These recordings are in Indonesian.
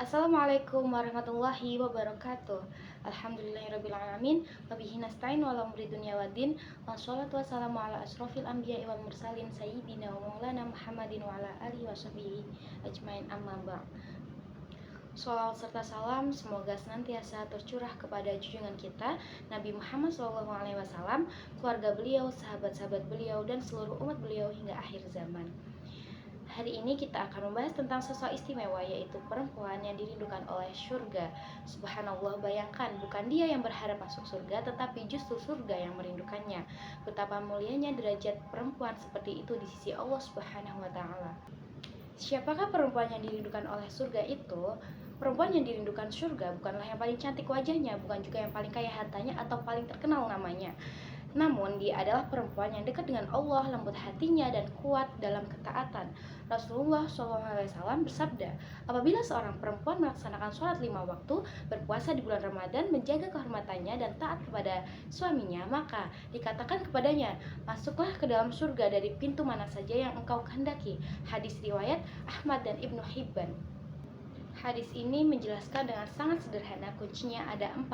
Assalamualaikum warahmatullahi wabarakatuh. Alhamdulillahirrabbilalamin. Wabihi nasta'in wa ala umri dunya waddin. Wassalatu wassalamu ala asrofil anbiya'i wal mursalin sayyidina wa maulana Muhammadin wa ala alihi wa sahbihi ajmain, amma ba'd. Shalawat serta salam semoga senantiasa tercurah kepada junjungan kita Nabi Muhammad SAW, keluarga beliau, sahabat-sahabat beliau, dan seluruh umat beliau hingga akhir zaman. Hari ini kita akan membahas tentang sosok istimewa, yaitu perempuan yang dirindukan oleh surga. Subhanallah, bayangkan, bukan dia yang berharap masuk surga, tetapi justru surga yang merindukannya. Betapa mulianya derajat perempuan seperti itu di sisi Allah Subhanahu wa Ta'ala. Siapakah perempuan yang dirindukan oleh surga itu? Perempuan yang dirindukan surga bukanlah yang paling cantik wajahnya, bukan juga yang paling kaya hartanya atau paling terkenal namanya. Namun dia adalah perempuan yang dekat dengan Allah, lembut hatinya, dan kuat dalam ketaatan. Rasulullah SAW bersabda, apabila seorang perempuan melaksanakan sholat 5 waktu, berpuasa di bulan Ramadan, menjaga kehormatannya, dan taat kepada suaminya, maka dikatakan kepadanya, masuklah ke dalam surga dari pintu mana saja yang engkau kehendaki. Hadis riwayat Ahmad dan Ibnu Hibban. Hadis ini menjelaskan dengan sangat sederhana, kuncinya ada 4.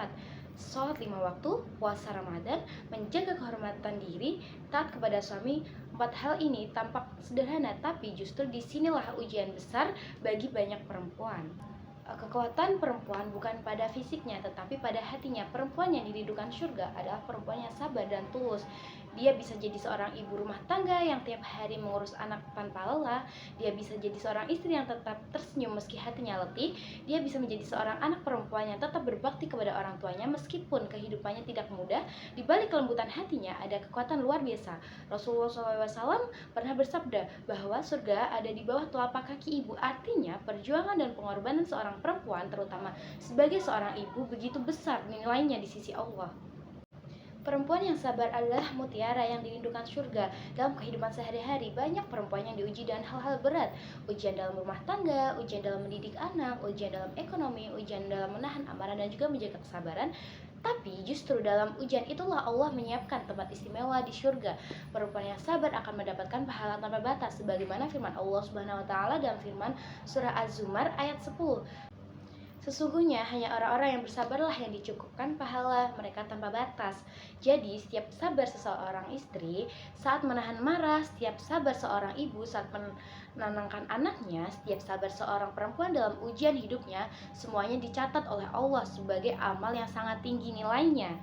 Sholat 5 waktu, puasa Ramadan, menjaga kehormatan diri, taat kepada suami. 4 hal ini tampak sederhana, tapi justru disinilah ujian besar bagi banyak perempuan. Kekuatan perempuan bukan pada fisiknya, tetapi pada hatinya. Perempuan yang dirindukan surga adalah perempuan yang sabar dan tulus. Dia bisa jadi seorang ibu rumah tangga yang tiap hari mengurus anak tanpa lelah. Dia bisa jadi seorang istri yang tetap tersenyum meski hatinya letih. Dia bisa menjadi seorang anak perempuan yang tetap berbakti kepada orang tuanya meskipun kehidupannya tidak mudah. Di balik kelembutan hatinya ada kekuatan luar biasa. Rasulullah SAW pernah bersabda bahwa surga ada di bawah telapak kaki ibu. Artinya perjuangan dan pengorbanan seorang perempuan, terutama sebagai seorang ibu, begitu besar nilainya di sisi Allah. Perempuan yang sabar adalah mutiara yang dirindukan surga. Dalam kehidupan sehari-hari, banyak perempuan yang diuji dengan hal-hal berat. Ujian dalam rumah tangga, ujian dalam mendidik anak, ujian dalam ekonomi, ujian dalam menahan amarah dan juga menjaga kesabaran. Tapi justru dalam ujian itulah Allah menyiapkan tempat istimewa di surga. Perempuan yang sabar akan mendapatkan pahala tanpa batas, sebagaimana firman Allah Subhanahu wa Ta'ala dalam firman surah Az-Zumar ayat 10. Sesungguhnya hanya orang-orang yang bersabarlah yang dicukupkan pahala mereka tanpa batas. Jadi setiap sabar seseorang istri saat menahan marah, setiap sabar seorang ibu saat menenangkan anaknya, setiap sabar seorang perempuan dalam ujian hidupnya, semuanya dicatat oleh Allah sebagai amal yang sangat tinggi nilainya.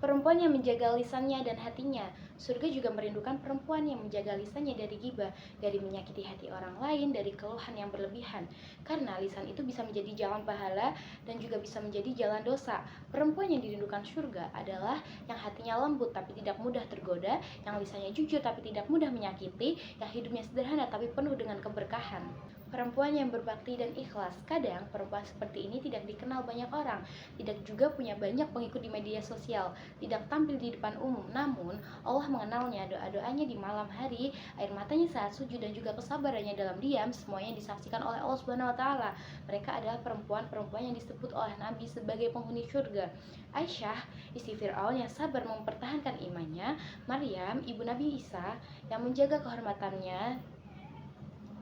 Perempuan yang menjaga lisannya dan hatinya. Surga juga merindukan perempuan yang menjaga lisannya dari ghibah, dari menyakiti hati orang lain, dari keluhan yang berlebihan. Karena lisan itu bisa menjadi jalan pahala dan juga bisa menjadi jalan dosa. Perempuan yang dirindukan surga adalah yang hatinya lembut tapi tidak mudah tergoda, yang lisannya jujur tapi tidak mudah menyakiti, yang hidupnya sederhana tapi penuh dengan keberkahan. Perempuan yang berbakti dan ikhlas. Kadang perempuan seperti ini tidak dikenal banyak orang, tidak juga punya banyak pengikut di media sosial, tidak tampil di depan umum. Namun Allah mengenalnya, doa-doanya di malam hari, air matanya saat sujud, dan juga kesabarannya dalam diam, semuanya disaksikan oleh Allah Subhanahu wa Ta'ala. Mereka adalah perempuan-perempuan yang disebut oleh Nabi sebagai penghuni surga. Aisyah, istri Fir'aun yang sabar mempertahankan imannya. Maryam, ibu Nabi Isa, yang menjaga kehormatannya,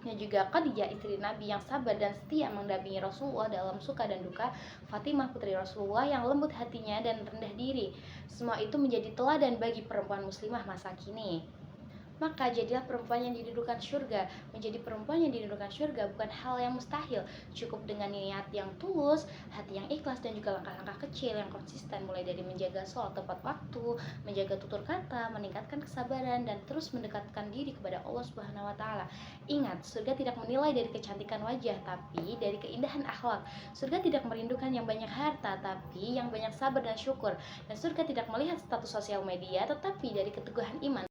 dan juga Khadijah, istri Nabi yang sabar dan setia mendampingi Rasulullah dalam suka dan duka. Fatimah, putri Rasulullah yang lembut hatinya dan rendah diri. Semua itu menjadi teladan bagi perempuan muslimah masa kini. Maka jadilah perempuan yang dirindukan surga. Menjadi perempuan yang dirindukan surga bukan hal yang mustahil. Cukup dengan niat yang tulus, hati yang ikhlas, dan juga langkah-langkah kecil yang konsisten, mulai dari menjaga sholat tepat waktu, menjaga tutur kata, meningkatkan kesabaran, dan terus mendekatkan diri kepada Allah Subhanahu wa Ta'ala. Ingat, surga tidak menilai dari kecantikan wajah, tapi dari keindahan akhlak. Surga tidak merindukan yang banyak harta, tapi yang banyak sabar dan syukur. Dan surga tidak melihat status sosial media, tetapi dari keteguhan iman.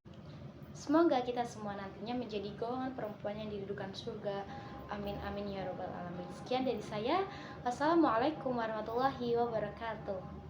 Semoga kita semua nantinya menjadi golongan perempuan yang dirindukan surga. Amin amin ya robbal alamin. Sekian dari saya. Wassalamualaikum warahmatullahi wabarakatuh.